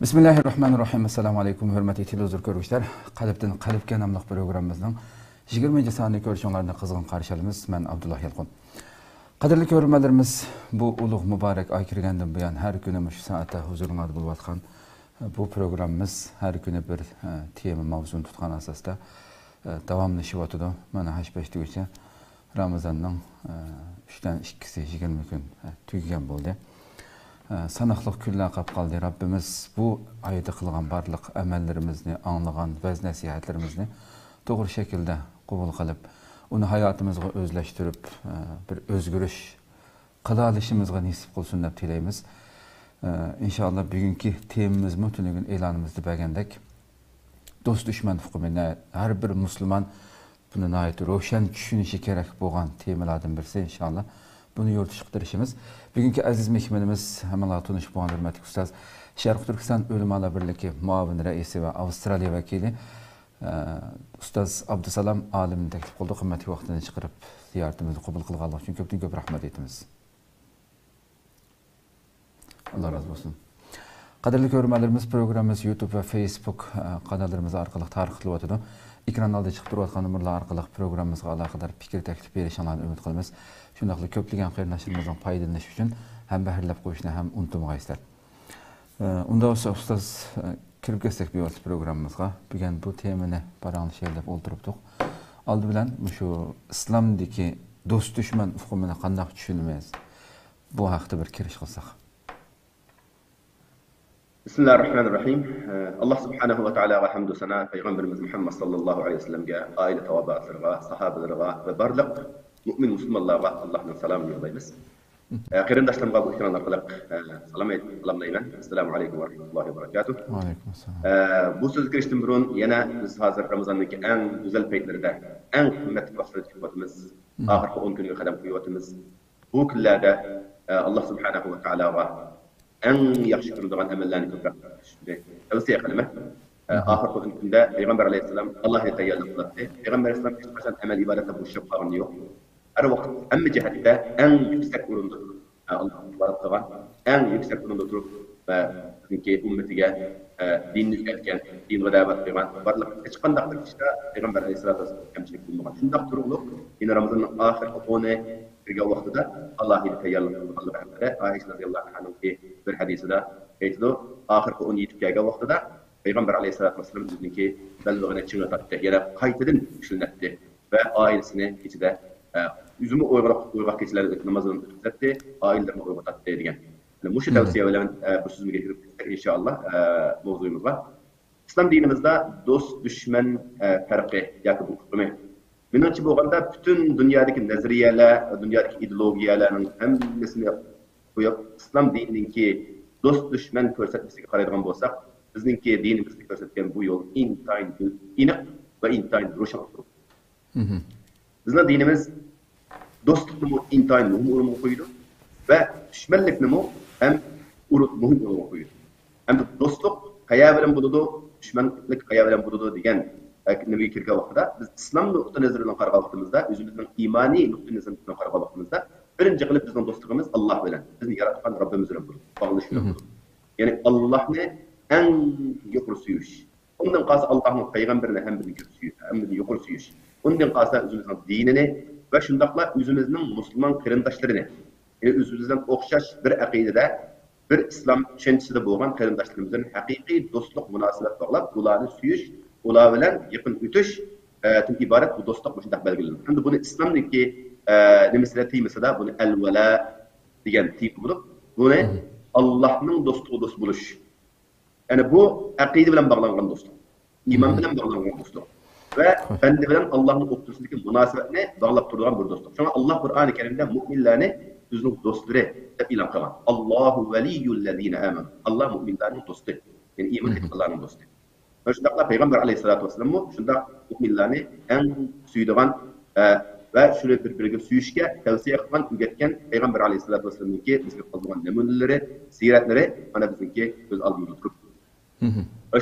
Bismillahirrahmanirrahim. Assalamu alaykum, hörmətli televizor görüşlər. Qalbdən qalbga namlıq proqramımızın 20-ci saniyyə görüşünlərində qızğın qarşılayırıq. Mən Abdullah Yalqın. Qadirli görürmələrimiz, bu uluq mübarək ay kirgəndən bu yan hər günü şu saatda huzurunuzda bulub atqan bu proqramımız hər günü bir tema mavzunu tutqan əsasda davamlı şivatıda. Mənə haşbəşdik üçün Ramazanның 3-dən 2-si 20 gün tüygən boldu. Sanaqlıq günlər qap qaldı. Rabbimiz bu ayda qılğan barlıq əməllərimizni, anlığan vəz nəsihətlərimizni doğru şəkildə qəbul qılıb, onu həyatımızğa özləşdirib bir özgürüş qılalışımızğa nisib qılsın deyə diləyimiz. İnşallah bugünkü temamız mütünün elanımızda bəgəndək dost düşmən hükmünə hər bir müsəlman buna ait roşan düşünüşü kerak bolğan temalardan birisi inşallah. Bunu yortuşuqdırışımız. Bugünkü əziz mehmanımız həmin tanış bolğan hörmətli ustaz Şərq Türkistan Ölümalar Birliyi muavin rəisi və Avstraliya vəkili Ustaz Abdusalam Alimni təklif qıldı. Qimmatli vaxtını çıxırıb ziyarətimizi qəbul qılğanlıq üçün köp rəhmət etdiniz. Allah razı olsun. Qadirli görürmələrimiz proqramımız YouTube və Facebook kanallarımız arqalıq tarixli otudu. Ekran aldı çıxıb duruyatqan nömrələr arqalıq proqramımızға əlaqədar fikir təklif verişanlarını ümid qılımız. Şundaqlı köplügən xeyirnaşırımızın paydalanışı üçün həm bəhirləb qoyuşuna həm unutmağa istər. Onda olsa ustaz kirib geçsək bir proqramımızға. Bugün bu temini baranlı şeyləb oldurubduq. Aldı bilən şu İslamdakı dost düşmən hükmünə qandaq düşünməyiz. Bu haqda bir kiriş qılsaq. Bismillahirrahmanirrahim. Allah subhanahu wa ta'ala və hamdu sana Peyğəmbərimiz Muhammed sallallahu aleyhi ve sellem'ə, ailə təvabatlarına, sahabelərə və barlıq mümin müslümanlara Allah'ın salamını yollayırız. Qeyrindaşlarımğa bu ekran arqalıq salamlayman. Assalamu aleykum ve rahmetullahi ve barakatuh. Bu söz girişdən burun yana biz hazır Ramazandakı ən gözəl peytlərdə, ən qimmetli vaxtları tutuyatımız, ahirki 10 günlük qadam qoyuyatımız. Bu günlərdə Allah subhanahu wa ta'ala en yaxşı görüldüğün əməllərini köprək tavsiyə qılmaq. Ahir qodunda Peyğəmbər Aleyhisselam Allah'a təyyarlıq qıldı. Peyğəmbər Aleyhisselam heç qaçan əməl ibadətə boşluq bağını yox. Hər vaxt əmmi cəhətdə ən yüksək orunda Allah'ın ibadət qılan, ən yüksək orunda durub və bizimki ümmətigə dinini yüklətən, dinə dəvət qılan barlıq heç qandaq bir işdə Peyğəmbər Aleyhisselam kəmçilik bulmagan. Şundaq turuqluq yine Ramazanın ahir qodunu bir vaxtıda Allah'ın təyyarlıq qıldı. Ayşə radiyallahu anh'ın bir hadisida aytdı, ahirki 17 ayga vaqtida Peyğəmbər Aleyhisselatü Vesselam bizninki bəlliğini çığırtdı, yəni qaytadan düşünətdi və ailəsini içində üzümü uyğaq keçilərdə namazını ötürtdü, ailələrini uyğatdı degan. Yəni bu tavsiyə bilan bu sözümü getirib inşallah mövzuyumuzga. İslam dinimizdə dost düşmən fərqi yoki bu hukmi. Menimçe bolğanda bütün dünyadakı nəzriyyələr, dünyadakı ideologiyaların hammasını qoyub İslam dinindeki dost düşmən göstərməsini qaraydigan bolsaq, bizninki dinimizdə göstərən bu yol intayın iniq və intayın roşan olur. Bizning dinimiz dostluqni intayın mühim o'ringa qo'ydi və düşmənlikni ham mühim o'ringa qo'ydi. Ham dostluq qaya bilan bo'ladi, düşmənlik qaya bilan bo'ladi degan nima kirgan vaqtida biz islom nuqta nazaridan qaragan vaqtimizda, o'zimizning imoniy nuqta nazaridan qaragan vaqtimizda birinchi qilib bizning do'stligimiz Alloh bilan, bizni yaratgan Robbimiz bilan bo'ladi. Bağlışıyor. Yani Allah'ni en yukarı suyuş. Ondan qalsa Allah'ın peygamberini hem birini suyuş, hem birini yukarı suyuş. Ondan qalsa özümüzün dinini ve şundaqla özümüzün Müslüman qeyrindaşlarını, yani özümüzden oxşaş bir aqidede, bir İslam düşüncesinde bolğan qeyrindaşlarımızın haqiqiy dostluq münasibət bağlab, ularni suyuş, ular bilan yaqin ötüş ibaret bu dostluq şundaq belgilenir. Hem de bunu İslamdaki nemesine tiymesi de bunu el-vela degan tip bulup, bunu Allah'ın dostluğu dost buluş. Yani bu aqide bilen bağlanan dostluq, iman bilen bağlanan dostluq ve bende bilen Allah'ın ortasındaki münasebetini bağlap durduğun bir dostluq. Çünkü Allah Kur'an-ı Kerim'de müminlerini özünün dostları hep ilan kılan. Allahu veliyyullezine amen. Allah müminlerin dostu. Yani iman edip Allah'ın dostu. Ve şundakla Peygamber Aleyhisselatü Vesselam'ı şundak müminlerini en suyduğun ve şunu birbirine suyuşga tavsiye qilgan ügetken Peygamber Aleyhisselatü Vesselam'ınki bizga qolgan namuneleri, siratleri ana bizninki göz aldığımızda turib.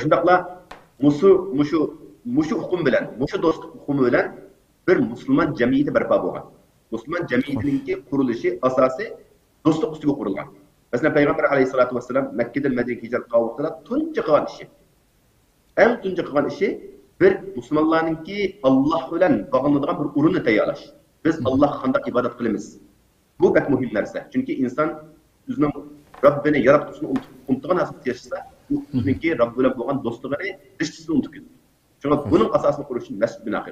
Şundaqla muşu hukum bilen, muşu dostluk hukumu bilen bir Müslüman cemiyeti berpa bolgan. Müslüman cemiyetininki kuruluşu asası dostluk üstüge kurulgan. Mesela Peygamber Aleyhissalatu vesselam Mekke'den Medine'ye hicret kavuktada tunca kılan işi. En tunca kılan işi bir Müslümanlarınki Allah bilen bağlanıdığan bir urunu teyalaş. Biz Allah kandak ibadet kılımız. Bu pek mühim narsa. Çünkü insan özünün Rabbini yaratısını unuttuğun asıl yaşasa, bizimki Rabbi bilen bolgan dostluğunu, riştisini unutup. Çünkü bunun asasını kuruşun Mescid bin Akil.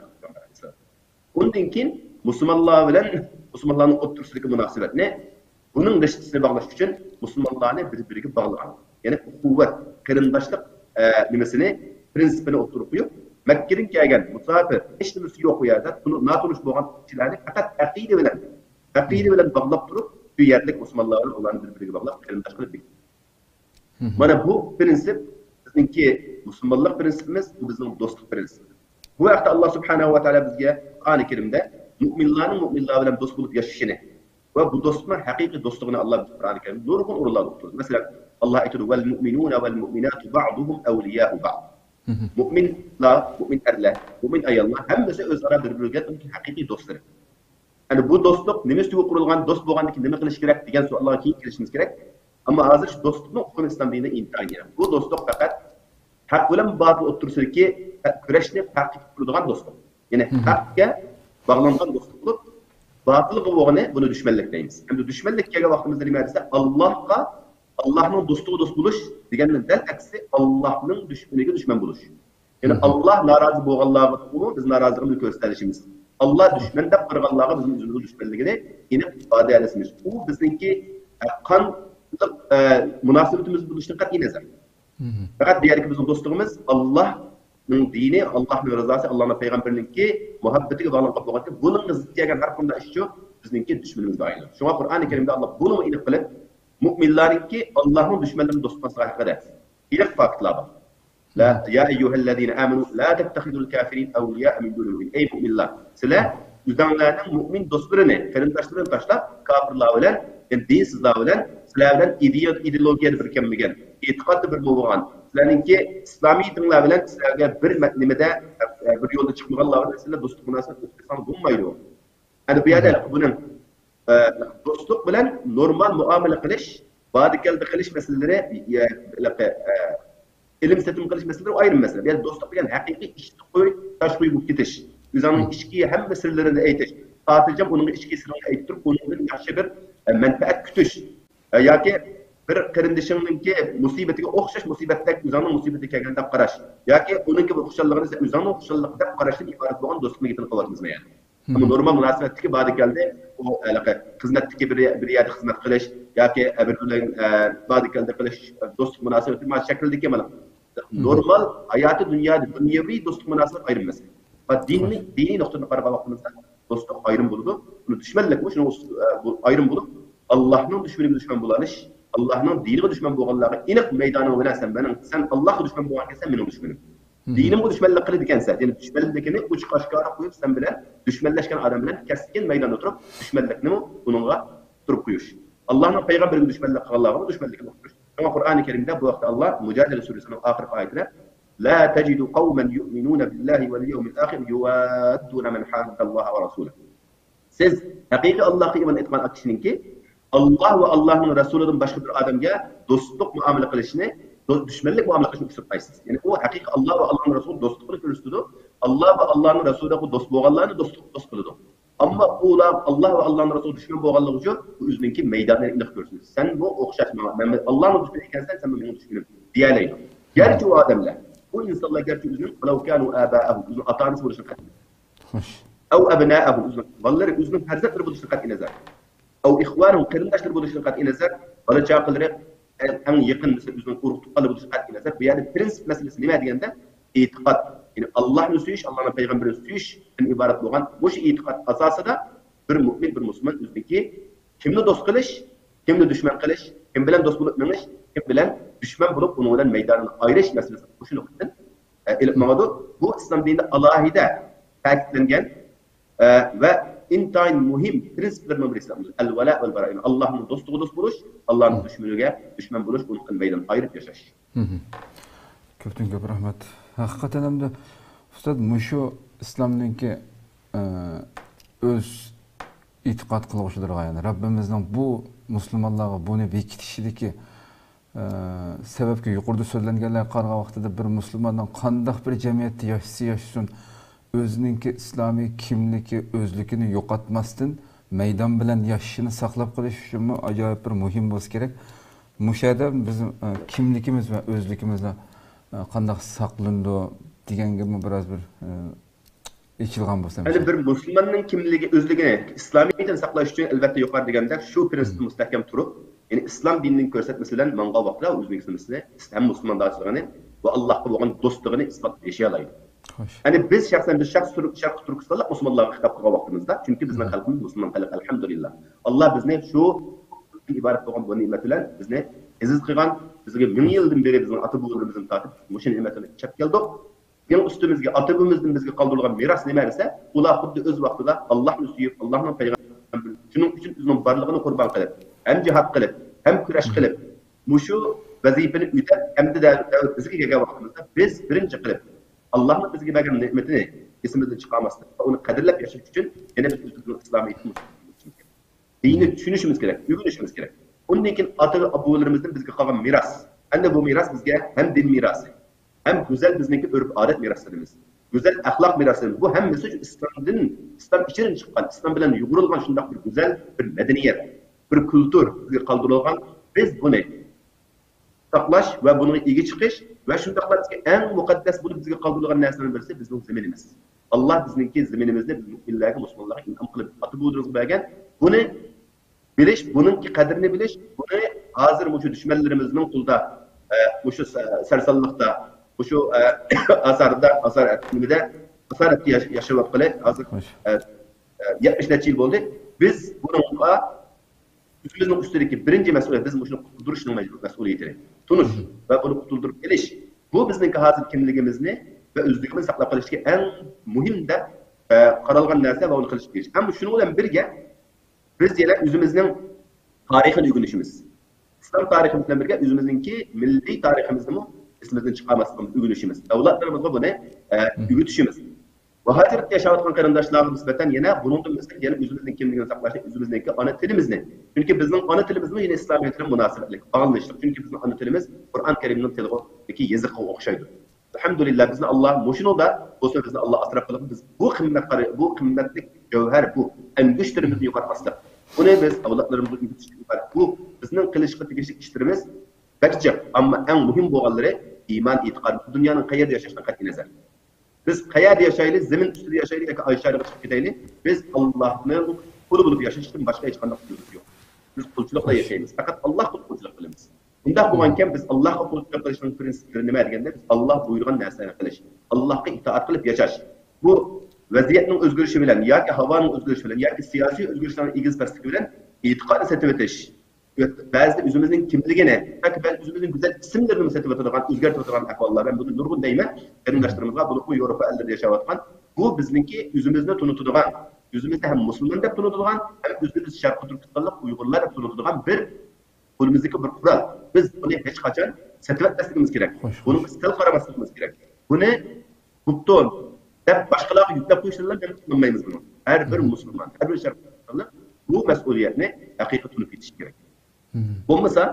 Ondan keyin Müslümanlar bilen Müslümanların oturuşundaki münasebet ne? Bunun riştisini bağlaş için Müslümanlarını birbiriga bağlayan. Yani kuvvet, kırındaşlık nimesini, prinsipini oturup koyup, Mekke'den kelgen musafir, hiç nimesi yok bu yerde, bunu naturuş bolgan kişilerini fakat akide bilen bağlap durup, bu yerlik Müslümanların olanı birbiriga bağlap, kırındaşlık bir. Mana bu prinsip, bizimki Müslümanlık prinsipimiz, bu bizim dostluk prinsipimiz. Bu vaqtda Allah subhanahu wa ta'ala bizga Qur'oni Karimda mu'minlarning mu'minlar bilan do'st bo'lib yashashini va bu do'stning haqiqiy do'stligini Allah Qur'oni Karimda nurg'un o'rinlar o'qitdi. Masalan, Allah aytadi: "Val mu'minuna val mu'minatu ba'duhum awliya'u ba'd." Mu'minlar, mu'min erlar, mu'min ayollar hammasi o'zaro bir-biriga haqiqiy do'stlar. Yani bu dostluk nima ustiga qurilgan, do'st bo'lgandan keyin nima qilish kerak degan savollarga keyin kelishimiz kerak. Ammo hozir shu do'stlikning hukmi islom dinida intayin. Bu do'stlik faqat haq bilan batil o'ttirsidagi kurashni farqi qiladigan do'stlik. Ya'ni haqqa bog'langan do'stlik bo'lib, batilga bo'lgani buni dushmanlik deymiz. Endi dushmanlik kelgan vaqtimizda nima desa, Allohning do'stiga do'st bo'lish deganning dal aksi Allohning dushmaniga dushman bo'lish. Ya'ni Alloh norozi bo'lganlarga biz noroziligimizni ko'rsatishimiz. Allah düşman deb qirganlarga bizning o'zimizning dushmanligini aniq ifoda etamiz. Bu bizningki qanday munosabatimiz bo'lishidan qat'iy nazar. Faqat deyarki bizning do'stligimiz Allohning dini, Allohning rizosi, Allohning payg'ambarininki muhabbatiga bog'lanib qolgan. Buning ziddiyagan har qanday ish yo'q, bizningki dushmanimizga aylanadi. Shunga Qur'oni Karimda Alloh buni aniq qilib, mu'minlarningki Allohning dushmanlarini do'st qilmaslik haqida aniq faktlar bor. La ya eyyuhellezine amenu la tettehidul kafirin awliya min dunil mu'min. Ey mu'minlar, sizlar o'zingizlarning mu'min do'stlarini, qarindoshlarni tashlab, kofirlar bilan, yani dinsizlar bilan, sizlar bilan ideologiyada bir kelmagan, e'tiqodda bir bo'lgan, sizlarningki islomiy dinlar bilan sizlarga bir nimada bir yo'lda chiqmaganlar bilan sizlar do'stlik munosabat o'tkazsan bo'lmaydi. Ana bu yerda buning do'stlik bilan normal muomala qilish, badikalda qilish masalalari ilim setim qilish masalalari ayrim masala. Yani do'stlik degan haqiqiy ishni qo'y, tash qo'yib ketish. O'zining ichki hamma sirlarini aytish. Xotirjam uning ichki sirlarini aytib turib, undan yaxshi bir manfaat kutish. Yoki bir qarindishingning musibatiga o'xshash musibatdagi o'zining musibatiga kelganda qarash. Yoki uningga bir xushalligini o'zining xushalligida deb qarashdan iborat bo'lgan do'stlikni qilyapmiz men. Ama normal munosabatdagi badikalda u xizmatdagi bir yerda xizmat qilish yoki bir bilan badikalda qilish do'stlik munosabati mana shakldagi mana normal hayoti dunyoda dunyoviy do'stlik munosabat ayrim masala. Va diniy nuqtadan qaragan vaqtimizda do'stlik ayrim bo'ladi. Uni dushmanlik bu, shuni ayrim bo'lib, Allohning dushmaniga dushman bo'lanish, Allohning diniga dushman bo'lganlarga aniq maydoni bilasan, sen Allohga dushman bo'lgansan, mening dushmanim. Dinimga dushmanlik qiladi ekansan, ya'ni dushmanlikni uch qoshkora qo'yib sen bilan dushmanlashgan odam bilan kaskin maydonda turib, dushmanlikni uningga turib qo'yish. Allohning payg'ambariga dushmanlik qilganlarga dushmanlikni qilish. Shunga Qur'oni Karimda bu vaqtda Alloh Mujadila surasining oxirgi oyatida la tajidu qauman yu'minuna billahi wal yawmil akhir yuwadduna man hadda Alloha va rasulahu. Siz haqiqiy Allohga iymon etgan kishiningki Alloh va Allohning rasulidan boshqa bir odamga do'stlik muomala qilishni dushmanlik muomala qilishni ko'rsatmaysiz. Ya'ni u haqiqiy Alloh va Allohning rasuli do'stlikni ko'rsatadi. Alloh va Allohning rasuliga do'st bo'lganlarni do'st qiladi. Ammo ular Alloh va Allohning rasuli dushman bo'lganligi uchun o'zininki maydonini aniq ko'rsatadi. Sen bu o'xshashma. Men Allohning dushmani ekansan, sen mening dushmanim deyalaydi. Garchi u odamlar, bu insonlar garchi o'zining law kanu aba'ahum, o'zining ota-onasi bo'lishini qat'iy. Xo'sh. Aw abna'ahum, o'zining o'zining farzandlari bo'lishini qat'iy nazar. Aw ikhwanahum, qarindoshlar bo'lishini qat'iy nazar. Bola chaqalari en yakın mesela üzerine uruk alıp dışarı nazar. Bu yani prensip meselesi nima deganda e'tiqod. Yani Allohni suyish, Allohning payg'ambarini suyish iborat bo'lgan bu e'tiqod asosida bir mu'min, bir musulmon o'ziniki kimni do'st qilish, kimni dushman qilish, kim bilan do'st bo'lib menish, kim bilan dushman bo'lib uni bilan maydonini ayirish masalasi shu nuqtadan ilmado bu islom dinida alohida ta'kidlangan va intayin muhim prinsiplardan biri İslam'dır. El-vela vel-bara. Yani Allah'ın do'stiga do'st bo'lish, Allah'ın dushmaniga dushman bo'lish, uni maydondan ayirib yashash. Köpten köp rahmat. Hakikaten hem de Ustad muşu İslam'daki öz itiqat kılgıçıdırga yani. Rabbimizden bu Müslümanlığa bunu bekitişideki sebepki yuqurda söylengenler qarga vaqtida bir Müslümandan qandaq bir cemiyetde yaşasın özününki İslami kimligi, özlükini yo'qotmasdan meydan bilan yaşashini saqlab qolish uchun ajoyib bir muhim bo'lsa kerak. Mushada bizim kimligimiz ve özlükimizni qandaq saqlandi deganga biraz bir echilgan bo'lsa. Yani bir Müslümanın kimligi, özlüğünü İslamiyet'ten saklaş için elbette yukarı degende şu prensip müstahkem turup, yani İslam dininin ko'rsatmasi bilan manga vaqtda O'zbekistonda hem Müslüman dağçılığını ve Allah'a olan dostluğunu ispat yaşayalaydı. Yani biz şahsen şarkı Türkistan'la Müslümanlar'a hitap kılgan vaqtimizda, çünkü bizning xalqimiz Müslüman xalq elhamdülillah. Allah bizni şu ibaret bo'lgan bu nimet bilan bizni aziz qilgan, bizga 1000 yildan beri bizning ota-bobolarimizdan tortib o'sha ne'matni chap keldik. Eng ustimizga ota-bobomizdan bizga qoldirilgan meros nima desa, ular xuddi o'z vaqtida Allohni suyib, Allohning payg'ambari shuning uchun o'zining barlig'ini qurbon qilib, hem jihad qilib, hem kurash qilib, mushu vazifani o'tab, hamda bizga kelgan vaqtimizda biz birinchi qilib Allah'ın bizga bergan ne'matini esimizdan chiqarmaslik va uni qadrlab yashash uchun yana biz o'zimizning islomiyatni dinni tushunishimiz kerak, o'rganishimiz kerak. Undan keyin ota-bobolarimizdan bizga qolgan meros. Endi bu meros bizga hem din merosi, hem güzel bizniki örf-odat meroslarimiz, güzel ahlak meroslarimiz. Bu hammasi İslam ichidan chiqqan, İslam bilan yo'g'rilgan shunday bir güzel bir medeniyet, bir kultur bizga qoldirilgan. Biz buni saqlash va bunga ega chiqish va shundaqlar bizga eng muqaddas bo'lib bizga qoldirilgan narsalardan birisi bizning zaminimiz. Allah bizningki zaminimizni bizlarga musulmonlarga in'om qilib ota-bobolarimizga bergan. Buni bilish, buningki qadrini bilish, buni hozir mushu dushmanlarimizning qo'lida, mushu sarsalliqda, mushu asaratda yashayotganlar hozir 70 necha yil bo'ldi. Biz buningga o'zimizning ustidagi birinchi mas'uliyat biz shuni qutuldirishning mas'uliyati. Tunush va buni qutuldirib kelish. Bu bizning hozir kimligimizni va o'zligimizni saqlab qolishga eng muhim deb qaralgan narsa va uni qilish kerak. Ammo shuning bilan birga biz yana o'zimizning tarixini o'rganishimiz. İslam tariximiz bilan birga o'zimizningki milliy tariximizni esimizdan chiqarmasligimiz, o'rganishimiz. Avlodlarimizga buni o'rgatishimiz. Va hozir yashayotgan qarindoshlarga nisbatan yana bundan misal yana o'zimizning kimligini saqlashni, o'zimizningki ona tilimizni. Chunki bizning ona tilimizni yana islomiyat bilan munosabatli, bog'lanishlik. Chunki bizning ona tilimiz Qur'on Karimning tiliga yoziqqa o'xshaydi. Alhamdulillah bizni Allah mushunda bo'lsa bizni Allah asrab qilib biz bu qimmatli javhar bu angushtlarimizni yo'qotmaslik. Buni biz avlodlarimizga o'rgatishimiz. Bu bizning qilishga tegishli ishlarimiz bakcha, ammo eng muhim bo'lganlari iymon, e'tiqod, dunyoning qayerda yashashdan qat'iy nazar. Biz qayerda yashaylik, zamin ustida yashaylik yoki Oyshaga chiqib ketaylik, biz Allohning quli bo'lib yashashdan boshqa hech qanday yo'l yo'q. Biz qulchilikda yashaymiz, faqat Allohga qulchilik qilamiz. Bunda bo'lgankan biz Allohga qulchilik qilishning prinsiplari nima deganda biz Alloh buyurgan narsani qilish, Allohga itoat qilib yashash. Bu vaziyatning o'zgarishi bilan yoki havoning o'zgarishi bilan yoki siyosiy o'zgarishlarning egiz pastligi bilan e'tiqodni setib o'tish. Ba'zida o'zimizning kimligini, yoki ba'zi o'zimizning go'zal ismlarini setib o'tadigan, o'zgartirib o'tadigan ahvollar. Men buni nurg'un deyman. Qarindoshlarimizga bu Yevropa ellarida yashayotgan, bu bizningki o'zimizni tunutadigan, o'zimizni ham musulmon deb tunutadigan, ham o'zimiz sharq turkistonlik Uyg'urlar deb tunutadigan bir qo'limizdagi bir qurol. Biz buni hech qachon setib o'tmasligimiz kerak. Buni istil qaramasligimiz kerak. Buni butun deb boshqalarga yuklab qo'yishlarni men tushunmaymiz buni. Har bir musulmon, har bir sharq turkistonlik bu mas'uliyatni haqiqiy tunib ketish kerak. Bo'lmasa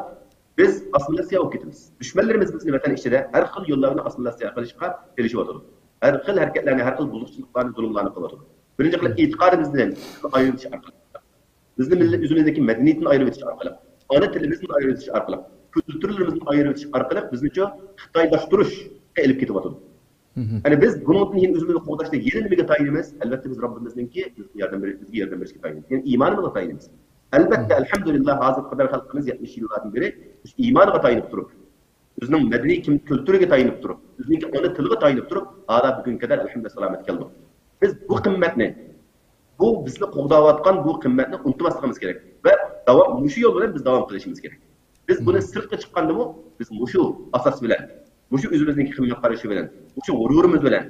biz assimilyatsiya bo'lib ketamiz. Dushmanlarimiz bizni vatan ichida har xil yo'llarni assimilyatsiya qilishga kelishyapti. Har xil harakatlarni, har xil buzuqchiliklarni, zulmlarni qilyapti. Birinchi qilib e'tiqodimizdan ayirish orqali, bizni millat o'zimizdagi madaniyatni ayirib o'tish orqali, ona tilimizni ayirib o'tish orqali, kulturlarimizni ayirib o'tish orqali biznicha xitoylashtirishga elib ketyapti. Yani biz bunun için özümüzü qo'llashda yana nimaga tayinimiz? Albatta biz Robbimizningki bizga yordam berishga tayinimiz. Yani iymonimizga tayinimiz. Albatta alhamdulillah hozir qadar xalqimiz 70 yillardan beri iymoniga tayinib turib, o'zining madaniy kulturiga tayinib turib, o'zining ona tiliga tayinib turib, hali bugunga qadar alhamdulillah salomat keldik. Biz bu qimmatni, bu bizni qo'g'dayotgan bu qimmatni unutmasligimiz kerak va mushu yo'l bilan biz davom qilishimiz kerak. Biz buni sirtga chiqqandimi, biz mushu asos bilan, mushu o'zimizningki qimmat qarashi bilan, mushu g'ururimiz bilan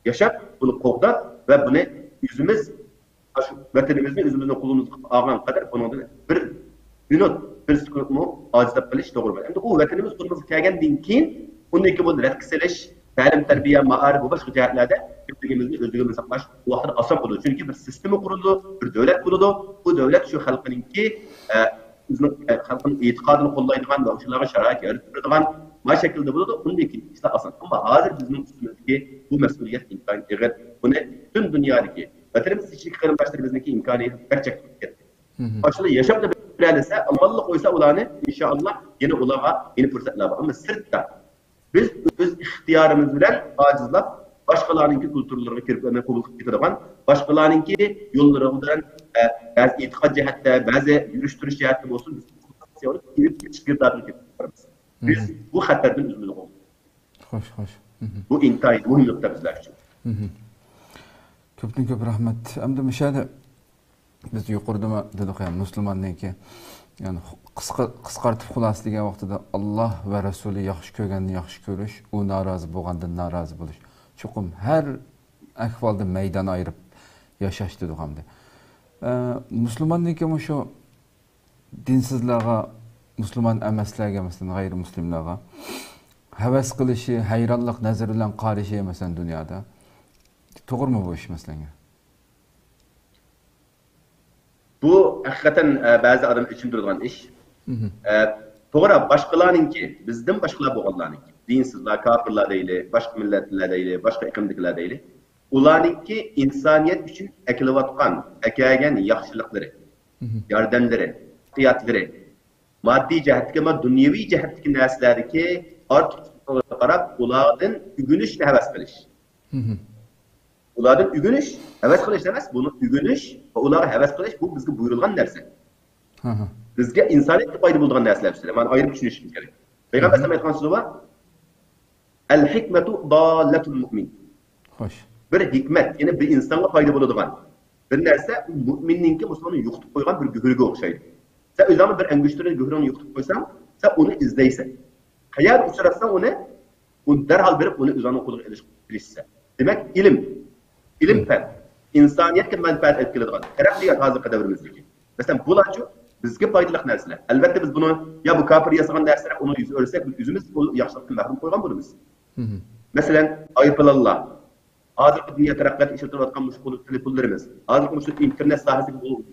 yashab, buni qo'g'dab va buni o'zimiz vatanimizni o'zimizning qo'limizga olgan qadar bundan bir minut, bir sekundmi ojizlab qilish to'g'ri bo'ladi. Endi u vatanimiz qo'limizga kelgandan keyin Undaki bu retkiseliş, ta'lim, terbiye, ma'arif bu başka cihetlerde kimligimizni özlüğümüzü saklaş bu vaxtda asan olur. Çünkü bir sistemi kuruldu, bir devlet kuruldu. Bu devlet şu halkınınki halkın itiqadını kollaydigan ve şulara şarait yaratırdigan ma şekilde buldu. Undaki işte asan. Ama hazır bizim üstümüzdeki bu mesuliyet imkanı eğer bunu tüm dünyadaki vatanımız için karındaşlarımızdaki imkaniyeti gerçekten başta yaşam da böylese Allah koysa ulanı inşallah yine ulağa yeni fırsatlar var. Ama sırtta biz öz ixtiyarımız bilen acizlap başkalarınki kültürlerine kirplerine kovulup getirdiğin başkalarınki yolları bilen bazı itiqad cihatte, bazı yürüyüştürüş cihatte olsun biz girip çıkırdarlık yapıyoruz. Biz bu xatardan üzümünü olduk. Hoş. Bu intihai, muhim nokta bizler için. Köpten köp rahmet. Hem de müşahede biz yuqorida dedik yani Müslümanniki yani qisqartib xulos degan vaqtida Allah va Rasuli yaxshi ko'rganni yaxshi ko'rish, u norozi bo'lgandan norozi bo'lish. Chuqum har ahvolda maydon ayirib yashash dedik hamda. Müslümanniki shu dinsizlarga, musulmon emaslarga, masalan, g'ayrimuslimlarga havas qilishi, hayronlik nazari bilan qarashi masalan dunyoda to'g'rimi bu ish masalan? Bu hakikaten bazı adam için durulan iş. Doğru başkalarınki, bizden başkalar boğanlarınki. Dinsizler, kafirler değil, başka milletler değil, başka iklimdekiler değil. Ularınki insaniyet için ekilevatkan, ekegen yaxşılıkları, yardımları, ihtiyatları, maddi cihetteki ama dünyevi cihetteki nesillerdeki artık olarak ulardan ügünüş ve heves kılış. Ulardan ügünüş, heves kılış demez. Bunu ügünüş ve ulara heves kılış bu bizge buyurulgan derse. Bizge insaniyetli fayda bulduğun derseler üstüne. Yani ayrı düşünüşümüz gerek. Peygamber Efendimiz ayetkan sözü var. El hikmetu dâletul mu'min. Hoş. Bir hikmet, yani bir insana fayda bulduğun. Bir nerse mümininki Müslümanın yuqtup koygan bir gühürge okşaydı. Sen o zaman bir engüştürün gühürünü yuqtup koysan, sen onu izleysen. Hayal uçurarsan onu derhal verip onu üzerine kuluq ilişkirişse. Demek ilim. İlim fen. İnsaniyetke menfaat etkilediğin. Terakkiyat hazır kadevrimizdeki. Mesela bulacu bizge faydalı narsalar. Elbette biz bunu ya bu kafir yasagan narsalar onu yüz örsek yüzümüz o yaxşılıktan mahrum koygan buluruz. Mesela ayıpılallah. Hazırki dünya terakkiyat işletiriyotgan muşkul telefonlarımız. Hazırki muşkul internet sahası bu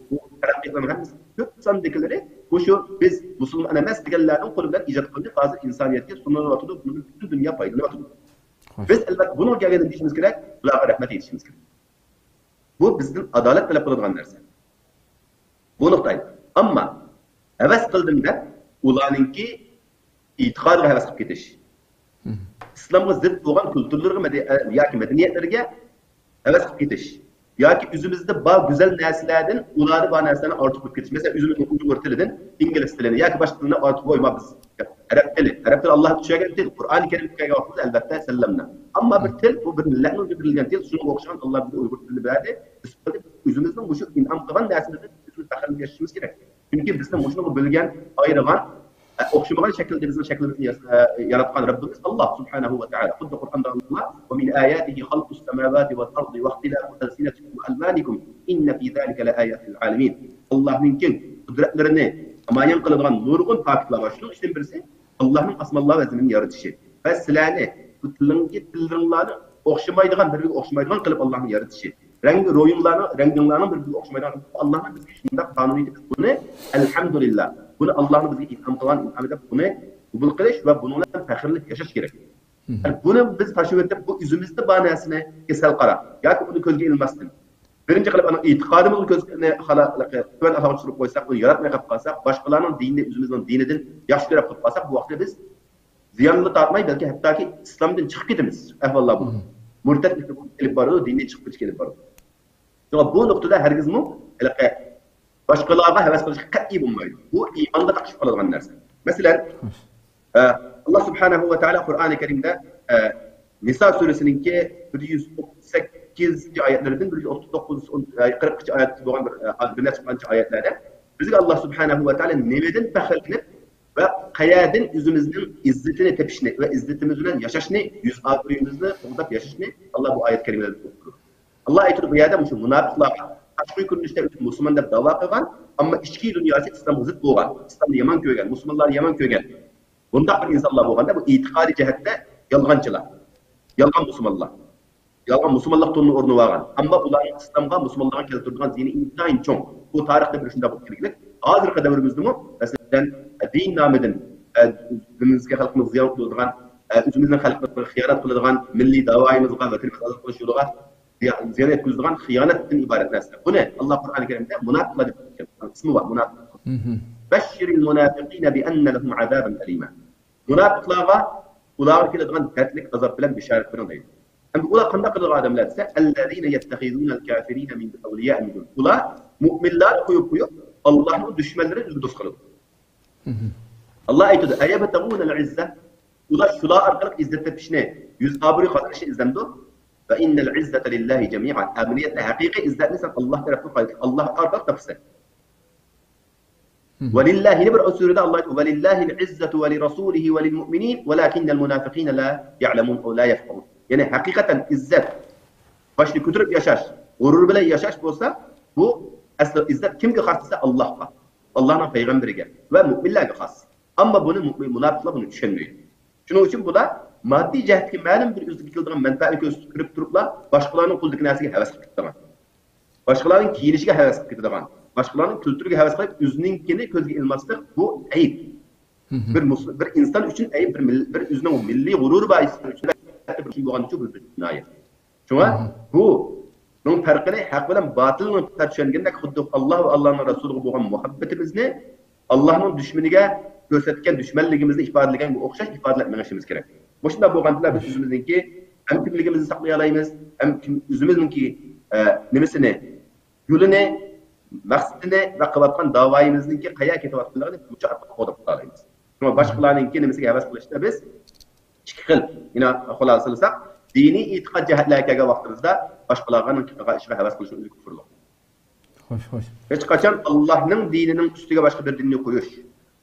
terakkiyatların hepsi çok sandıkları bu şu biz Müslüman emas deganlarning qo'li bilan ijod qildik. Hozir insoniyatga sunayotdi. Butun dunyo foydalanyapti. Biz albatta buni o'rgangan deyishimiz kerak, ularga rahmat aytishimiz kerak. Bu bizning adolat talab qiladigan narsa. Bu nuqtay. Ammo havas qildimda ularningki e'tiqodiga havas qilib ketish. İslamga zid bo'lgan kulturlarga yoki madaniyatlarga havas qilib ketish. Yoki o'zimizda bor go'zal narsalardan ularni bor narsani ortiq qilib ketish. Masalan, o'zimizning Uyg'ur tilidan ingliz tilini yoki boshqa tilni ortiq qo'ymaymiz. Arab tili Alloh tushungan til, Qur'oni Karim tushungan vaqtda albatta sallamna. Ammo bir til, bu bir millatning o'zgartirilgan til, shunga o'xshagan Alloh bizga Uyg'ur tilini berdi. Biz o'zimizning bu shu in'om qilgan narsalarni biz faxrlanib yashashimiz kerak. Chunki bizning shuni bilgan, ayirgan, o'xshamagan shaklda bizning shaklimizni yaratgan Rabbimiz Alloh subhanahu va taolo. Xuddi Qur'onda Alloh va min ayatihi xalqus samawati val ardi va ixtilafu alsinatikum va alwanikum inna fi zalika la ayatin lil alamin. Allohning qudratlarini amayan qiladigan nurg'un faktlar var. Shuning ichdan birisi Allohning asmalar va zimini yaratishi. Va sizlarni bu tilinglarni o'xshamaydigan, bir-biriga o'xshamaydigan qilib Allohning yaratishi. Ranginglarni bir-biriga o'xshamaydigan Allohning bizga shunday qonuniy buni alhamdulillah. Bunu Allah'ın bizga in'om qilgan in'omida buni qabul qilish va buni bilan faxrlanib yashash kerak. Buni biz tashib etib bu o'zimizda bor narsani kesal qarab yoki uni ko'zga ilmasdan. Birinchi qilib ana e'tiqodimizni ko'zga xalaqliqi tuvan ahvol surib qo'ysak, uni yaratmay qolib qolsak, boshqalarning dinini o'zimizning dinidan yaxshi ko'rib qolib qolsak, bu vaqtda biz ziyonli tortmay, balki hattoki islomdan chiqib ketamiz. Ahvollar bu. Murtadlik kelib boradi, dindan chiqib ketish kelib boradi. Bu nuqtada hargizmi başkalarına heves kılışık kat'i bulmaydı. Bu imanda takşif kılıngan narsa. Mesela Allah Subhanahu ve Teala Kur'an-ı Kerim'de Nisa suresininki 138. ayetlerden 139 40. ayet olan bir nesip ayetlerde bizga Allah Subhanahu ve Teala nemeden faxrlanıp ve qayerden yüzümüzün izzetini tepişini ve izzetimizden yaşaşını, yüz ağrıyımızı uğdap yaşaşını Allah bu ayet kerimelerde tutturur. Allah ayetidir bu yerde şu münafıklar Aşkı kuruluşta Müslüman da dava kılgan, ama içki dünyası İslam'a zıt boğan, İslam'ı yaman köygen, Müslümanlar yaman köygen. Bunda bir insanlar boğanda bu itikadi cihette yolg'onchilar, yolg'on musulmonlar. Yolg'on musulmonlar to'nini o'rnib olgan. Ammo ularning islomga, musulmonlarga keltirgan ziyni intayin cho'ng. Bu tarixda bir shunday bo'lib kelgan. Hozirgi davrimizda masalan din nomidan dinimizga xalqimiz ziyon qiladigan, o'zimizning xalqimizga xiyonat qiladigan, milliy davoyimizga, vatanimizga ozod qilish yo'liga ziyon yetkazadigan xiyonatdan iborat narsa. Buni Alloh Qur'oni Karimda munofiqlar deb aytgan. Ismi bor munofiq. Bashiril munafiqina bi anna lahum azaban alima. Munofiqlarga ularga keladigan dardlik azob bilan bishorat bering deydi. Endi ular qanday qiladigan odamlar desa, allazina yattakhizuna al-kafirina min awliya min dun. Ular mu'minlar qo'yib Allohning dushmanlarini o'zi do'st qiladi. Allah aytadi, ayabtaguna al-izza. Ular shular orqali izzat topishni, yuz obro' qozonishni izlamdi. Va innal izzata lillahi jami'an. Amaliyatda haqiqiy izzatni sen Alloh tomonidan qaytib, Alloh orqali topsan. ولله نبر أسورة الله ولله العزة ولرسوله وللمؤمنين ولكن المنافقين لا يعلمون أو لا يفقهون. Yani hakikaten izzet başını kötürüp yaşaş, gurur bile yaşaş olsa bu aslında izzet kimge khassa Allah'a. Allah'ın peygamberiga ve müminlerge khas. Ama bunu münafıklar bunu düşünmüyor. Şunun için bu da maddi cihetki ma'lum bir üzlük kıldıran menfaatini gösterip durupla başkalarının kuldaki nasiga heves kıtıdan. Başkalarının kiyinişige heves kıtıdan. Başkalarının kültürüge heves kılıp üzününkini közge ilmaslık bu ayıp. Bir insan için ayıp, bir üzünün milli gurur bahisi için bir şey bo'lgan uchun jinoyat. Shunga bu bunun farqini haq bilan batilni tushunganda xuddi Alloh va Allohning rasuliga bo'lgan muhabbatimizni Allohning dushmaniga ko'rsatgan dushmanligimizni ifodalagan o'xshash ifodalar mengishimiz kerak. Bu shunday bo'lganda biz o'zimizningki ham kimligimizni saqlay olamiz, ham o'zimizningki nimasini, yo'lini, maqsadini va qilayotgan da'voyimizningki qayerga ketayotganligini mujohid qilib olamiz. Shunga boshqalarningki nimasiga havas qilishda biz ikki xil, yine xulosa qilsak, diniy e'tiqod jihatlarga kelgan vaqtimizda boshqalarning ishga havas qilishni o'zi kufrlik. Xo'sh. Hech qachon Allohning dinining ustiga boshqa bir dinni qo'yish,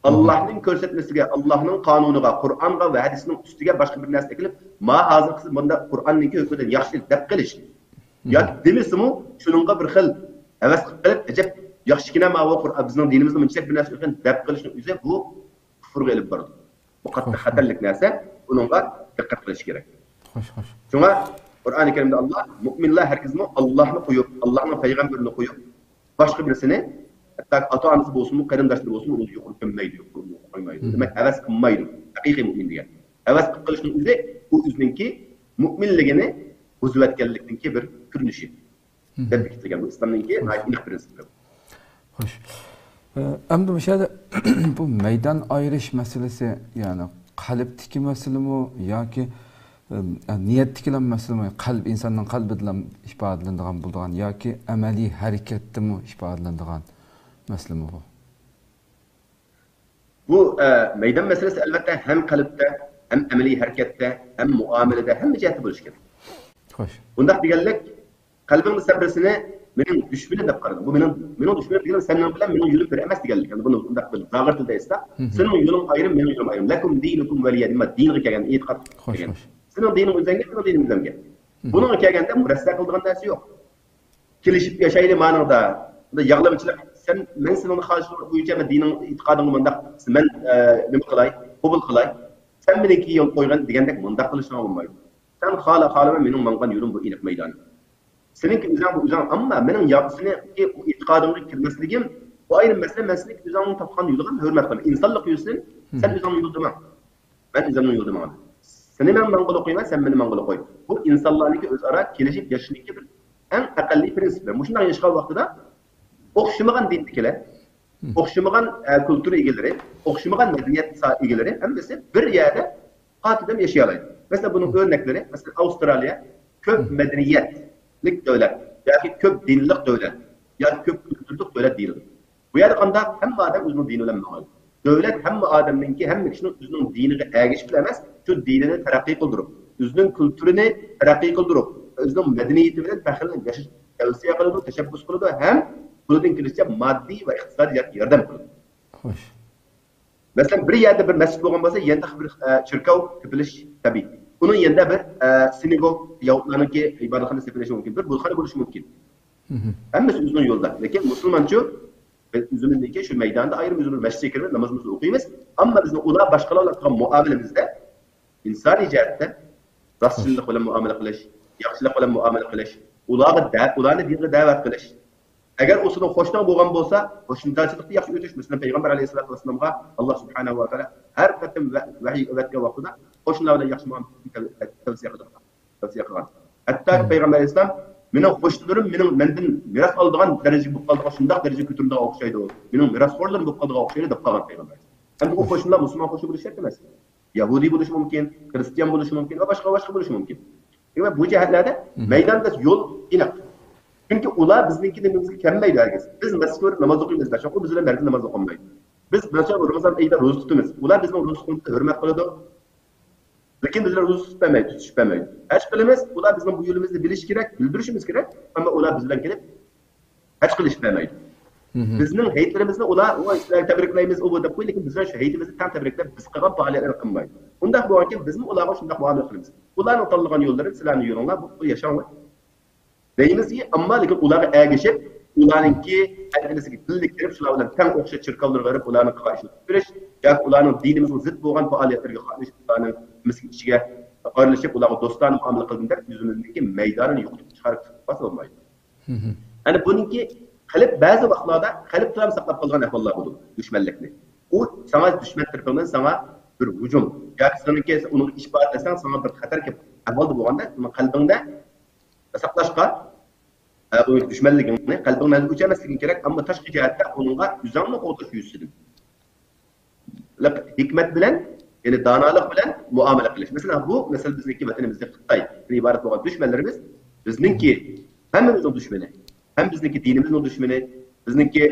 Allohning ko'rsatmasiga, Allohning qonuniga, Qur'onga va hadisning ustiga boshqa bir narsa qilib, ma hozirgisi bunda Qur'onning hukmidan yaxshi deb qilish. Yoki demisimi, shuningga bir xil havas qilib, ajab yaxshigina ma va Qur'on bizning dinimizda bunchalik bir narsa ekan deb qilishni o'zi bu kufrga olib boradi. Bu qattiq xatarlik narsa. Bununla dikkat qilish kerak. Xo'sh. Shunga Qur'oni Karimda Allah mu'minlar herkesni Allohni qo'yib, Allohning payg'ambarini qo'yib, boshqa birisini, hatto ota-onasi bo'lsin, qarindoshlari bo'lsin, uni yuqori qilmaydi, qo'ymaydi. Demak, havas qilmaydi. Haqiqiy mu'min degan. Havas qilishning o'zi u o'zininki mu'minligini o'zvatganlikninki bir ko'rinishi. Deb bitilgan bu islomninki aniq prinsip. Xo'sh. Endi bu yerda bu maydon ayirish masalasi, ya'ni qalbdagi masalami yoki niyatdagi masalami, qalb insonning qalbidan ifodalanadigan bo'lgan yoki amaliy harakatdami ifodalanadigan masalami bu? Bu maydon masalasi albatta ham qalbda, ham amaliy harakatda, ham muomalada, ham jihatda bo'lishi kerak. Xo'sh. Bundaq deganlik qalbimning sabrsini mening dushmanim deb qaradim. Bu mening dushmanim deganim senin bilan mening yo'lim bir emas deganlik. Yani buni bundaq bir zag'ir tilda aytsa, sening yo'ling ayrim, mening yo'lim ayrim. Lakum dinukum valiyad. Dinga kelgan e'tiqod. Xo'sh. Sening dining o'zingga, mening dinim o'zimga. Bunga kelganda murassa qiladigan narsa yo'q. Kelishib yashaydi ma'noda. Bunda yig'lamchilik sen men sening xohishing bo'yicha men dining e'tiqodingni bundaq men nima qilay, qabul qilay. Sen meniki yo'l qo'ygan degandek bundaq qilishing bo'lmaydi. Sen xalama mening mangan yo'lim bu iniq maydon. Seninki uzan ama benim yapısını ki itikadımı kirmesligim bu ayrı mesele meslek uzanın tapkan yoldan hürmet kılma. İnsanlık yüzün sen uzanın yoldama. Ben uzanın yoldama. Seni ben mangolu koyma sen beni mangolu koy. Bu insanlarınki öz ara gelişip yaşınınki bir en akalli prensipler. Bu şundan yaşayan vaxtıda okşumagan dindikiler, okşumagan kültürü ilgileri, okşumagan medeniyet ilgileri hem mesela bir yerde katiden yaşayalaydı. Mesela bunun örnekleri mesela Avustralya köp medeniyet devlet, yoki ko'p dinlik devlet, yoki ko'p kültürlük devlet değildir. Bu yerde qanda hamma adam o'zining dini bilan ma'lum. Devlet hamma odamninki, hamma kishining o'zining diniga ergashib emas, shu dinini taraqqiy qildirib, o'zining kulturini taraqqiy qildirib, o'zining madaniyati bilan faxrlanib yashash tavsiya qiladi, tashabbus qiladi, ham bundan kelishcha moddiy va iqtisodiy yordam qiladi. Xo'sh. Masalan, bir yerde bir masjid bo'lgan bo'lsa, yana bir chirkov tepilish tabiiy. Bunun yanında bir sinagog Yahudlarınki ibadetxona sepilishi mumkin. Bir bulxona bo'lishi mumkin. Hammasi o'zining yo'lda. Lekin musulmoncha biz o'zimizniki shu maydonda ayrim o'zimiz masjidga kirib namozimizni o'qiymiz. Ammo bizni ular boshqalar bilan qilgan muomalamizda insoniy jihatda rostchilik bilan muomala qilish, yaxshilik bilan muomala qilish, ularni dinga da'vat qilish. Agar o'sini xo'shdan bo'lgan bo'lsa, qo'shnichilikni yaxshi o'tish, masalan payg'ambar alayhisolatu vasallamga Alloh subhanahu va taolo har qatim vahiy o'tgan vaqtida qo'shnilar bilan yaxshi muomala tavsiya qilgan. Hatto payg'ambar alayhisalom mening qo'shnilarim mendan miros oladigan darajaga bo'lib qoldigan, shunday darajaga ko'tarildigan o'xshaydi. Mening mirosxo'rlarim bo'lib qoldigan o'xshaydi deb qolgan payg'ambar. Endi bu qo'shnilar musulmon qo'shni bo'lishi shart emas. Yahudiy bo'lishi mumkin, xristian bo'lishi mumkin va boshqa bo'lishi mumkin. Demak, bu jihatlarda maydonda yo'l aniq. Chunki ular biznikimizga kelmaydi hargiz. Biz mazkur namoz o'qiymiz, boshqa u bizlar markaziy namoz o'qimaydi. Biz mesela Ramazan ayida ro'za tutamiz. Ular bizning ro'za tutishimizni hurmat qiladi. Lekin bizlar ro'za tutmaydi, tutishmaydi. Haj qilamiz, ular bizning bu yo'limizni bilish kerak, bildirishimiz kerak, ammo ular biz bilan kelib haj qilishmaydi. Bizning hayitlarimizni ular sizlarga tabriklaymiz, u deb qo'y, lekin bizlar shu hayitimizni tam tabriklab biz qilgan faoliyatlarni qilmaydi. Unda bo'lganki bizning ularga shunday muomala qilamiz. Ularning tanlagan yo'llari sizlarning yo'linglar bu yashanglar. Deymizki, ammo lekin ularga ergashib, ularningki anglisiga tillik kirib, shular bilan tang o'xshash chirkovlarga qarab ularni qarshi turish, yoki ularning dinimizga zid bo'lgan faoliyatlarga qatnashib, ularning miskin ichiga qo'yilishib, ularga do'stona muomala qilganda o'zimizniki maydonini yo'qotib chiqarib bo'lsa bo'lmaydi. Ana buniki qilib ba'zi vaqtlarda qilib turam saqlab qolgan ahvollar bo'ladi, dushmanlikni. U sana dushman tarafidan sana bir hujum yoki seniki uni isbotlasang sana bir xatar kelib ahvolda bo'lganda, uni qalbingda saqlashqa düşmanligini qalbingdan o'chirmasliging kerak, ammo tashqi jihatda uningga o'zingni qo'tish yuzidan. Hikmat bilan, ya'ni donolik bilan muomala qilish. Masalan, bu masal bizniki vatanimizda Xitoy iborat bo'lgan dushmanlarimiz bizningki hammamizning dushmani. Ham bizniki dinimizning dushmani, bizniki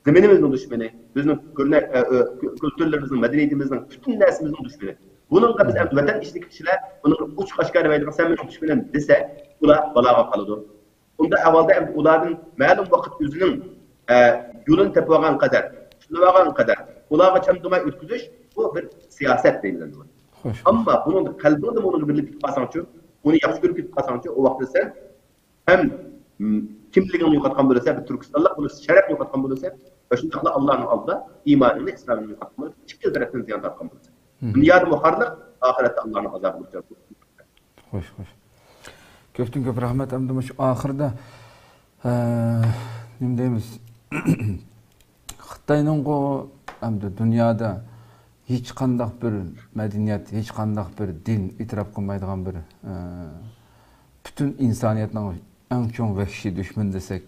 zaminimizning dushmani, bizning kulturlarimizning, madaniyatimizning, butun narsamizning dushmani. Buningga biz ham vatan ishidagi kishilar buni uch qashqar maydigan sen mening dushmanim desa, ular baloga qoladi. Unda avvalda ulardan ma'lum vaqt o'zining yo'lini topib olgan qadar, tushunib olgan qadar ularga chamdumay o'tkazish bu bir siyosat deyiladi. Ammo buni qalbingda buni birlik qilsangchi, uni yaxshi ko'rib qilsangchi, u vaqtda sen ham kimligini yo'qotgan bo'lsa, bir turkistonlik bo'lsa, sharaf yo'qotgan bo'lsa, va shundaqla Allohning oldida iymonini, islomini yo'qotgan bo'lsa, ikki tarafdan ziyon tortgan bo'lsa. Dunyoda muharriq, oxiratda Allohning azobi bo'lsa. Xo'sh, xo'sh. Ko'pdan ko'p rahmat. Endi shu oxirida nima deymiz? Xitoyning endi dunyoda hech qanday bir madaniyat, hech qanday bir din e'tirof qilmaydigan bir butun insoniyatning eng chong vahshiy dushman desak,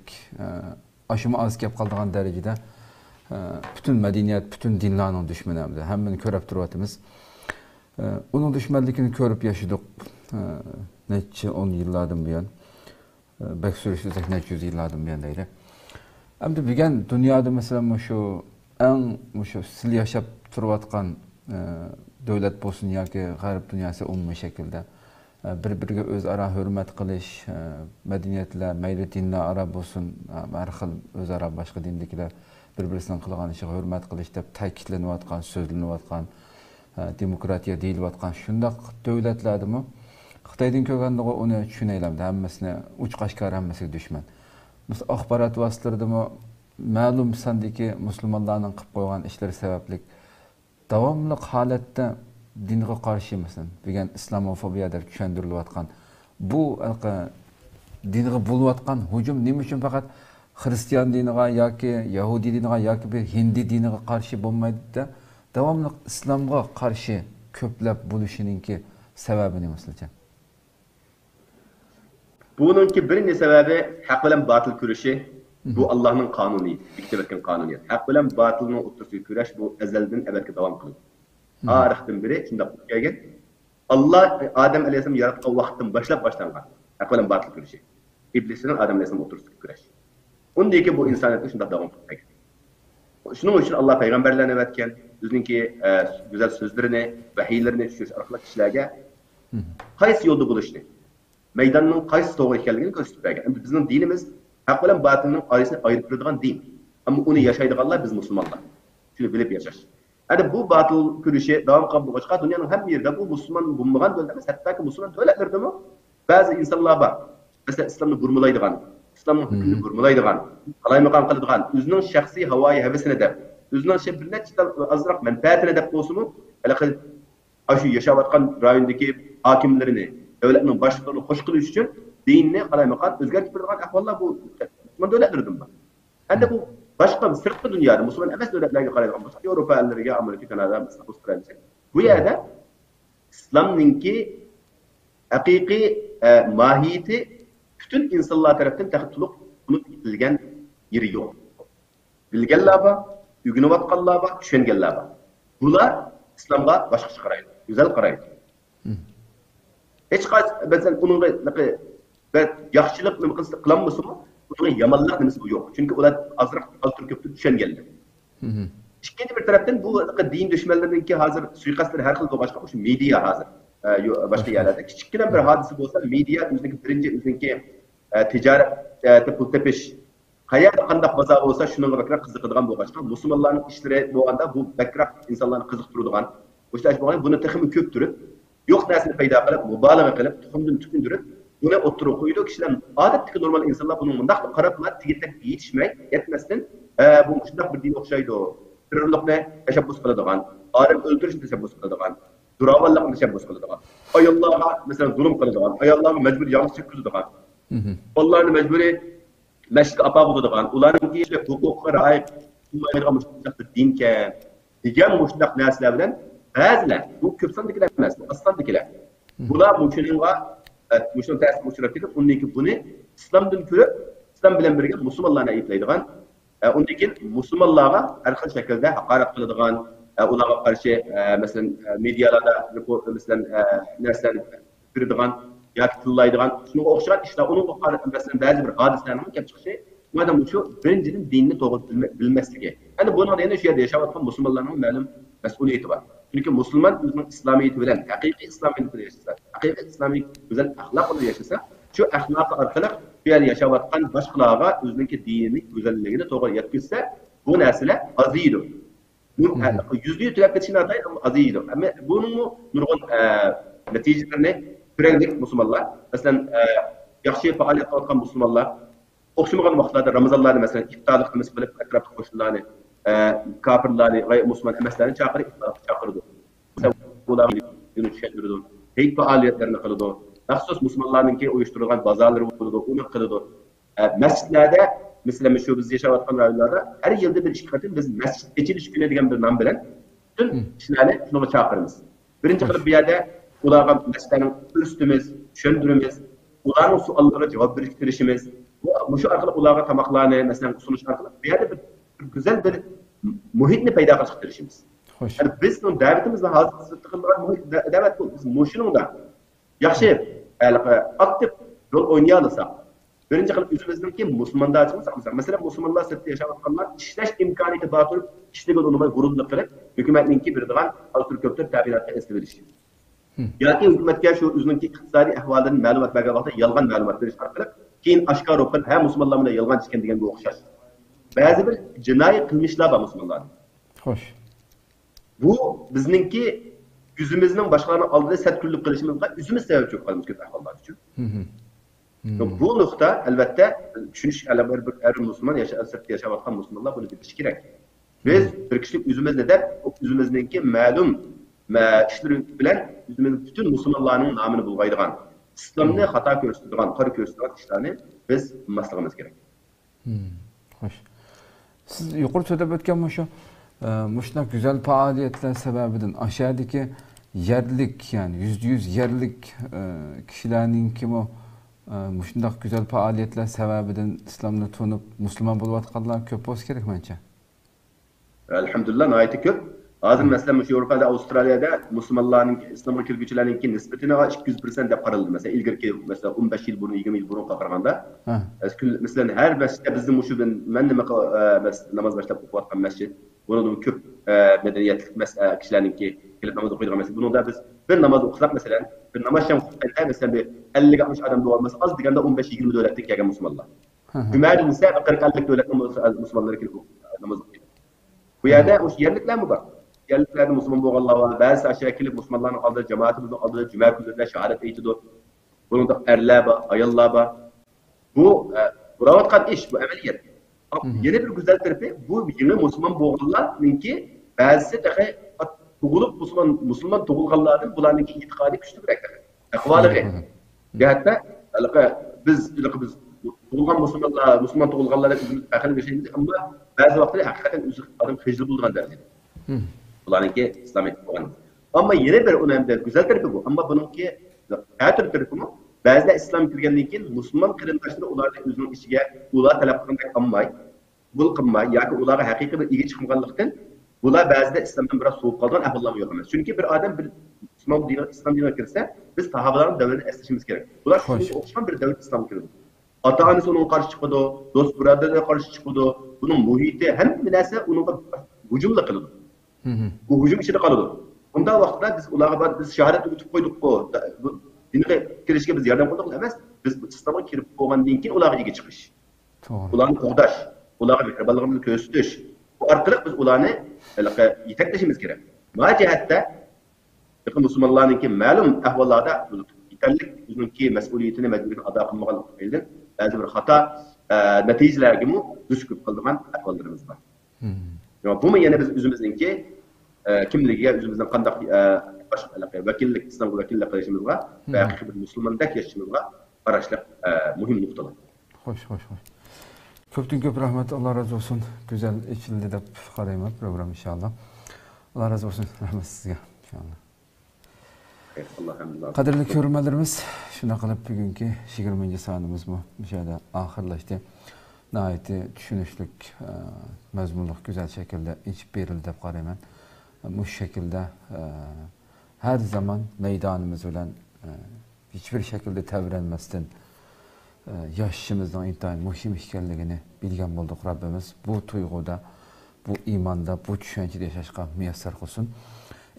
ashuma oz kelib qoladigan darajada butun madaniyat, butun dinlarning dushmani hamda hammani ko'rib turyapmiz. Uning dushmanligini ko'rib yashadik. Neçe 10 yıllardan buyon, bek sürüştürsek neçe yüz yıllardan buyon deydi. Hem de bugün dünyada mesela şu siz yaşap turvatkan devlet bolsun yoki g'arb dunyosi umumiy shaklda bir-biriga o'zaro hurmat qilish, madaniyatlar, mayli dinlar aro bo'lsin, har xil o'zaro boshqa dindagilar bir-birisining qilgan ishiga hurmat qilish deb ta'kidlanayotgan, so'zlanayotgan, demokratiya deyilayotgan shunday davlatlardimi Xitoydan ko'rganda uni tushunaylamdi, hammasini uch qashqar, hammasiga dushman. Biz axborot vositalarida ma'lum sondagi musulmonlarning qilib qo'ygan ishlari sababli davomli holatda dinga qarshi emasman degan islamofobiya deb tushundirilayotgan bu dinga bo'layotgan hujum nima uchun faqat xristian diniga yoki yahudiy diniga yoki bir hindi diniga qarshi bo'lmaydi-da, davomli islomga qarshi ko'plab bo'lishiningki sababi nima sizlarcha? Bununki birinci sebebi hak bilen batıl kuruşu. Bu Allah'ın kanuni, dikte etken kanuniyet. Hak bilen batılın oturduğu kurış bu ezelden ebedki devam kılıyor. Arıqtın biri, şimdi gelgen. Allah Adem Aleyhisselam yarattığı vaktin başlangan. Hak bilen batıl kuruşu. İblisin Adem Aleyhisselam oturduğu kurış. Ondaki bu insaniyette şimdi devam kılıyor. Şunun için Allah peygamberlerine etken, bizimki güzel sözlerini, vahiylerini düşürüş arkalık kişilerge qaysi yolda buluştu? Meydanın qaysi to'g'ri ekanligini ko'rsatib bergan. Endi bizning dinimiz haq bilan batilning orasini ayirib turadigan din. Ammo uni yashaydiganlar biz musulmonlar. Shuni bilib yashash. Endi bu batil kurishi davom qilib boshqa dunyoning hamma yerida bu musulmon bo'lmagan davlatlar, hattoki musulmon davlatlardami ba'zi insonlar bor. Masalan, islomni burmalaydigan, islomning hukmini burmalaydigan, qalaymaqon qiladigan, o'zining shaxsiy havoyi havasini deb, o'zining bir necha ozroq manfaatini deb bo'lsin-u, Şu yaşayotgan rayondaki hakimlerini, devletinin başlıklarını hoş kılış için dinini qalaymakan özgertip turgan ahvallar bu Müslüman devletlerdir. Hem bu başka bir sırtlı dünyada Müslüman emas devletlerge qaraydigan bolsak, Avrupa elleriga, Amerika, Kanada, Avustraliya. Bu yerda İslam'ninki haqiqiy mahiyeti bütün insanlar tarafından tahtılık unut etilgan yeri yok. Bilgenler var, ügünüvatkanlar var, düşengenler var. Bular İslam'a başka qaraydi, güzel qaraydi. Hiç qaysi mesela onun yaxshilik nima qilamiz-mi? Bunun yamanlık nimasi bu yok. Çünkü ular azroq köptü düşengenler. İkinci bir taraftan bu din düşmanlarınki hazır suikastlar her xil başka şu media hazır. Başka yerlerde. Kiçikkina bir hadise olsa media o'ziniki ticaret pul tepish qayerda qandaq bozor bo'lsa shunga bakroq qiziqadigan bo'lgan. Musulmonlarning ishlari bo'lganda bu bakroq insonlarni qiziqtiradigan. O'sha bo'lgan buni texnik ko'p turib, yo'q narsani paydo qilib, mubolag'a qilib, tuxumdan tukundirib, buni o'ttirib qo'ydi. Kishilar odatdagi normal insonlar buni bunday qarablar, tigitlik yetishmay, yetmasdan bu shunday bir din o'xshaydi. Terrorlikni tashabbus qiladigan, odam o'ldirishni tashabbus qiladigan, zo'ravonlikni tashabbus qiladigan, ayollarga masalan zulm qiladigan, ayollarga majburiy yolg'iz chetkizadigan, bolalarni majburiy masjidga olib boradigan, ularning huquqiga rioya qilmaydigan mushtarak dinkan degan mushtarak narsalar bilan ba'zilar bu ko'p sondagilar emas, bu oz sondagilar. Bular mushuningga mushun ta'sir uchratib, uniki buni islomdan ko'rib, islom bilan birga musulmonlarni ayiblaydigan, undan keyin musulmonlarga har xil shaklda haqorat qiladigan, ularga qarshi masalan medialarda masalan narsalarni ko'radigan yoki tillaydigan, shunga o'xshagan ishlar, uning masalan ba'zi bir hodisalarning kelib chiqishi, madam shu birinchidan dinni to'g'ri bilmasligi. Endi buni yana shu yerda yashayotgan musulmonlarning ma'lum mas'uliyati bor. Chunki musulmon o'zining islomiyati bilan, haqiqiy islomiyat bilan yashasa, haqiqiy islomiy go'zal axloq bilan yashasa, shu axloq orqali bu yerda yashayotgan boshqalarga o'zining dinining go'zalligini to'g'ri yetkazsa, bu narsalar aziydi. Bu %100 tugab ketishini aziydi. Ammo buning nurg'un natijalarini ko'raylik musulmonlar. Masalan, yaxshi faoliyat qilayotgan musulmonlar o'xshamagan vaqtlarda Ramazonlarni masalan iftorlik qilib, atrofda qo'shnilarni, kafirlarni va musulmon emaslarni chaqirib chaqirdi. Ularni tushuntirdi. Heyt faoliyatlarini qildi. Maxsus musulmonlarningki uyushtirilgan bozorlar bo'ldi, uni qildi. Masjidlarda, masalan, shu biz yashayotgan rayonlarda har yilda bir 2 qatim biz masjid ochilish kuni degan bir nom bilan bütün ishlarni shunga chaqiramiz. Birinchi qilib bu yerda ularga masjidlarning ustimiz, tushuntirimiz, ularning savollariga javob berishimiz, bu shu orqali ularga tamoqlarni masalan sunish orqali bu yerda bir güzel bir muhitni paydo qilishga tirishimiz. Yani bizning da'vatimiz va hozir qilgan muhit da'vat bu. Biz mushuningda yaxshi aktiv rol o'ynay olsak, birinchi qilib o'zimizningki musulmonlarchilik, masalan musulmonlar sirtda yashayotganlar ishlash imkoniyati bor turib, ishlagan unumay g'ururlik qilib, hukumatningki beradigan altur ko'ptir ta'minotga istab berish. Yoki hukumatga shu o'zining iqtisodiy ahvolidan ma'lumot bergan vaqtda yolg'on ma'lumot berish orqali keyin oshkor o'qib, ha musulmonlar bilan yolg'on chiqqan deganga o'xshash. Ba'zi bir jinoiy qilmishlar bor musulmonlar. Xo'sh. Bu bizninki yüzümüzün başkalarının aldığı setkullik qilishimizga o'zimiz sabab bo'lib qolamiz ko'p ahvollar uchun. Bu nuqta albatta tushunish bir musulmon yashayotgan musulmonlar buni bilishi kerak. Biz bir kishilik o'zimizni deb o'zimizningki ma'lum ishlar bilan o'zimizning bütün musulmonlarning nomini bulg'aydigan, islomni xato ko'rsatadigan, qora ko'rsatadigan ishlarni biz bilmasligimiz kerak. Xo'sh. Siz yuqori so'zlab o'tgan muşnak güzel faaliyetler sebebinden aşağıdaki yerlik yani %100 yerlik kişilerin kim o muşnak güzel faaliyetler sebebinden İslam'da tutunup Müslüman bulvatkanlar köp olsa gerek bence. Elhamdülillah nayeti köp. Azim mesela şu Avrupa'da, Avustralya'da Müslümanların İslam'a kirgüçülerinki nispetine 200% de parıldı. Mesela ilgirki mesela 15 yıl bunu 20 yıl bunu kaparganda. Mesela her mescidde bizim şu ben de namaz başlayıp okuvatkan mescid. Bunun köp medeniyetlik kişilerinki gelip namaz okuyduğu mesela. Bunun da biz bir namaz okusak mesela, bir namaz şam okuyduğunda mesela bir 50-60 adam doğalması az digende 15-20 devletlik yagan Müslümanlar. Cuma'da ise 40-50 devletli Müslümanları gelip namaz okuyor. Bu yerde o yerlikler mi var? Yerliklerde Müslüman boğallar var. Bazı aşağı kelip Müslümanların aldığı, cemaatimizin aldığı cuma günlerinde şehadet eğitidir. Bunun da erler var, ayallar var. Bu buravatkan iş, bu ameliyat. Yeni bir güzel tarafı, bu yeni Müslüman boğallarınki bazısı dahi tug'ilib musulmon tug'ilganlardan bularniki e'tiqodi kuchliroq aqvaliga hatta biz tug'ilgan musulmon tug'ilganlar o'zimiz aql yashaymiz ammo ba'zi vaqtlarda haqiqatan o'zi odam hijr bo'lgan darajada bularniki islomiyat bo'lgan ammo yana bir önemli güzel tarafı bu ammo buniki her türlü tarafı mı ba'zida islom kirgandan keyin musulmon qarindoshlar ularni o'zining ichiga ular talab qilgandek qilmay bul qilmay yoki ularga haqiqiy bir ega chiqmaganlikdan bular ba'zida islomdan biroz so'yib qolgan ahvollar yo'q emas chunki bir odam bir islom diniga kirsa biz sahobalarning davrini eslashimiz kerak bular shunga o'xshagan bir davr islomga kirdi ota onasi unga qarshi chiqadi do'st birodarlarga qarshi chiqadi buning muhiti hamma narsa unga hujumla qiladi bu hujum ichida qoladi bunday vaqtda biz ularga biz shahodat o'tib qo'ydik-ku dinga kirishga biz yordam qildik emas biz islomga kirib bo'lgandan keyin ularga ega chiqish ularni qo'g'dash ularga mehribonligimizni ko'rsatish bu orqali biz ularni yetaklashimiz kerak bu jihatda musulmonlarningki ma'lum ahvollarda yetarli o'ziniki mas'uliyatini majburiyatini ado qilmaganligidan ba'zi bir xato natijalarga duch kelib qolgan ahvollarimiz bor bu yana biz o'zimizningki kimligiga o'zimizdan qanday vakillik islomga vakillik qilishimizga va haqiqiy bir musulmondek yashashimizga qarashli muhim nuqtalar xo'sh ko'pdan ko'p rahmat alloh razı olsun go'zal ichildi deb qarayman program inshaalloh alloh razı olsun rahmat sizga inshaalloh qadrli ko'ruvchilarimiz shuna qilib bugungi 20-sonimiz mushada oxirlashdi nihoyatda tushunishli mazmunli go'zal shaklda ichib berildi deb qarayman bu shaklda her zaman meydanımız bilan hiçbir şekilde tevrenmezden yaşımızdan intayin muhim ekanligini bilgan bo'ldik Rabbimiz bu tuyg'uda bu iymanda bu tushunchada yashashga muyassar qilsin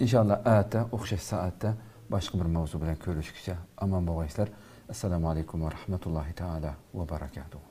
inshaalloh ata o'xshash soatda boshqa bir mavzu bilan ko'rishguncha omon bo'linglar assalomu alaykum va rahmatullohi taala va barakatuh